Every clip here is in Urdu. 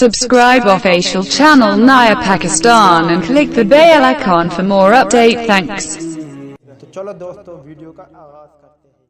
Subscribe official channel Naya Pakistan and click the bell icon for more update. Thanks. تو چلو دوستو ویڈیو کا آغاز کرتے ہیں۔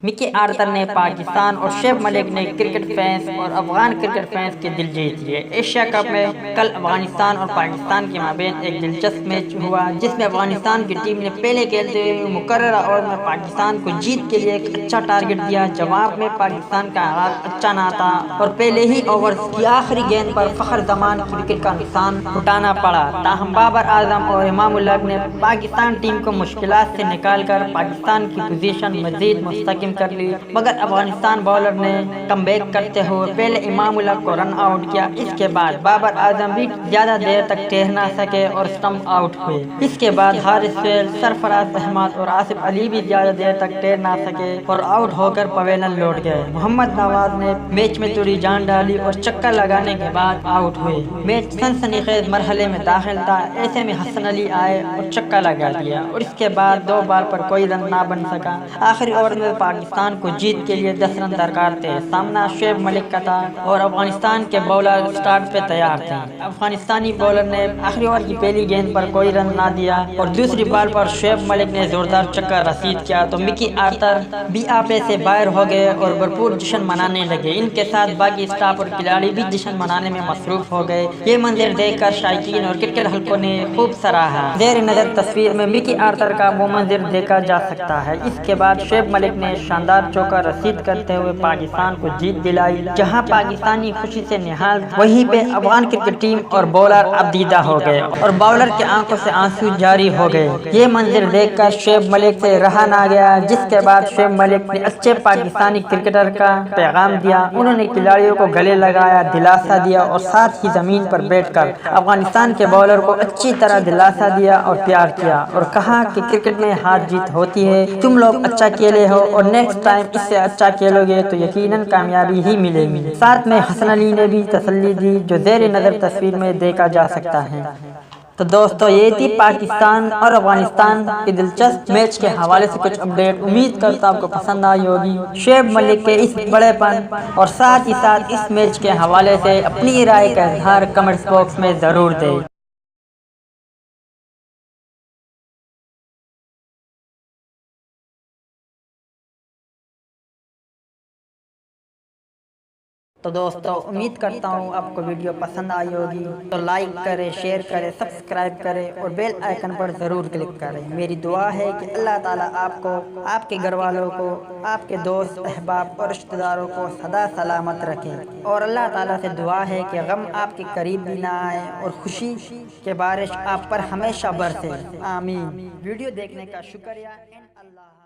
مکی آرتر نے پاکستان اور شعیب ملک نے کرکٹ فینس اور افغان کرکٹ فینس کے دل جیت لیے۔ ایشیا کپ میں کل افغانستان اور پاکستان کے مابین ایک دلچسپ میچ ہوا جس میں افغانستان کی ٹیم نے پہلے کھیلتے ہوئے مقررہ اوور میں پاکستان کو جیت کے لیے ایک اچھا ٹارگٹ دیا۔ جواب میں پاکستان کا آغاز اچھا نہ تھا اور پہلے ہی اوور کی آخری گیند پر فخر زمان کی وکٹ کا نقصان اٹھانا پڑا۔ تاہم بابر اعظم اور امام الحق نے پاکستان ٹیم کو مشکلات سے نکال کر پاکستان کی پوزیشن مزید مستحکم کر لی، مگر افغانستان بالر نے کم بیک کرتے ہوئے پہلے امام الحق کو رن آؤٹ کیا۔ اس کے بعد بابر اعظم بھی زیادہ دیر تک ٹھہر نہ سکے اور اسٹمپ آؤٹ ہوئے۔ اس کے بعد حارث فیل، سرفراز احمد اور آصف علی بھی زیادہ دیر تک ٹھہر نہ سکے اور آؤٹ ہو کر پویلن لوٹ گئے۔ محمد نواز نے میچ میں تھوڑی جان ڈالی اور چکر لگانے کے بعد آؤٹ ہوئے۔ میچ سنسنی خیز مرحلے میں داخل تھا، ایسے میں حسن علی آئے اور چکر لگا دیا اور اس کے بعد 2 بال پر کوئی رن نہ بن سکا۔ آخری اوور میں پاکستان کو جیت کے لیے 10 رن درکار تھے۔ سامنا شعیب ملک کا تھا اور افغانستان کے بولر سٹارٹ پہ تیار تھے۔ افغانستانی بولر نے آخری اوور کی پہلی گیند پر کوئی رن نہ دیا اور دوسری بال پر شعیب ملک نے زوردار چکر رسید کیا تو مکی آرتر بھی آپے سے باہر ہو گئے اور بھرپور جشن منانے لگے۔ ان کے ساتھ باقی اسٹاف اور کھلاڑی بھی جشن منانے میں مصروف ہو گئے۔ یہ منظر دیکھ کر شائقین اور کرکٹ حلقوں نے خوب سراہا۔ زیر نظر تصویر میں مکی آرتر کا وہ منظر دیکھا جا سکتا ہے۔ اس کے بعد شعیب ملک نے شاندار چوکا رسید کرتے ہوئے پاکستان کو جیت دلائی۔ جہاں پاکستانی خوشی سے نہال تھے، وہیں پہ افغان کرکٹ ٹیم اور بولر ابدیدہ ہو گئے اور باولر کے آنکھوں سے آنسو جاری ہو گئے۔ یہ منظر دیکھ کر شعیب ملک سے رہا نہ گیا، جس کے بعد شعیب ملک نے اچھے پاکستانی کرکٹر کا پیغام دیا۔ انہوں نے کھلاڑیوں کو گلے لگایا، دلاسا دیا اور ساتھ ہی زمین پر بیٹھ کر افغانستان کے باولر کو اچھی طرح دلاسا دیا اور پیار کیا اور کہا کہ کرکٹ میں ہار جیت ہوتی ہے، تم لوگ اچھا کھیلے ہو اور نیکسٹ ٹائم اس سے اچھا کھیلو گے تو یقیناً کامیابی ہی ملے گی۔ ساتھ میں حسن علی نے بھی تسلی دی جو زیر نظر تصویر میں دیکھا جا سکتا ہے۔ تو دوستو یہ تھی پاکستان اور افغانستان کے دلچسپ میچ کے حوالے سے کچھ اپڈیٹ۔ امید کرتا ہوں آپ کو پسند آئی ہوگی۔ شعیب ملک کے اس بڑے پن اور ساتھ ہی ساتھ اس میچ کے حوالے سے اپنی رائے کا اظہار کمنٹس باکس میں ضرور دیں۔ تو دوستو امید کرتا ہوں آپ کو ویڈیو پسند آئی ہوگی، تو لائک کریں، شیئر کریں، سبسکرائب کریں اور بیل آئیکن پر ضرور کلک کریں۔ میری دعا ہے کہ اللہ تعالیٰ آپ کو، آپ کے گھر والوں کو، آپ کے دوست احباب اور رشتہ داروں کو سدا سلامت رکھے اور اللہ تعالیٰ سے دعا ہے کہ غم آپ کے قریب بھی نہ آئے اور خوشی کے بارش آپ پر ہمیشہ برسے۔ آمین۔ ویڈیو دیکھنے کا شکریہ۔ اللہ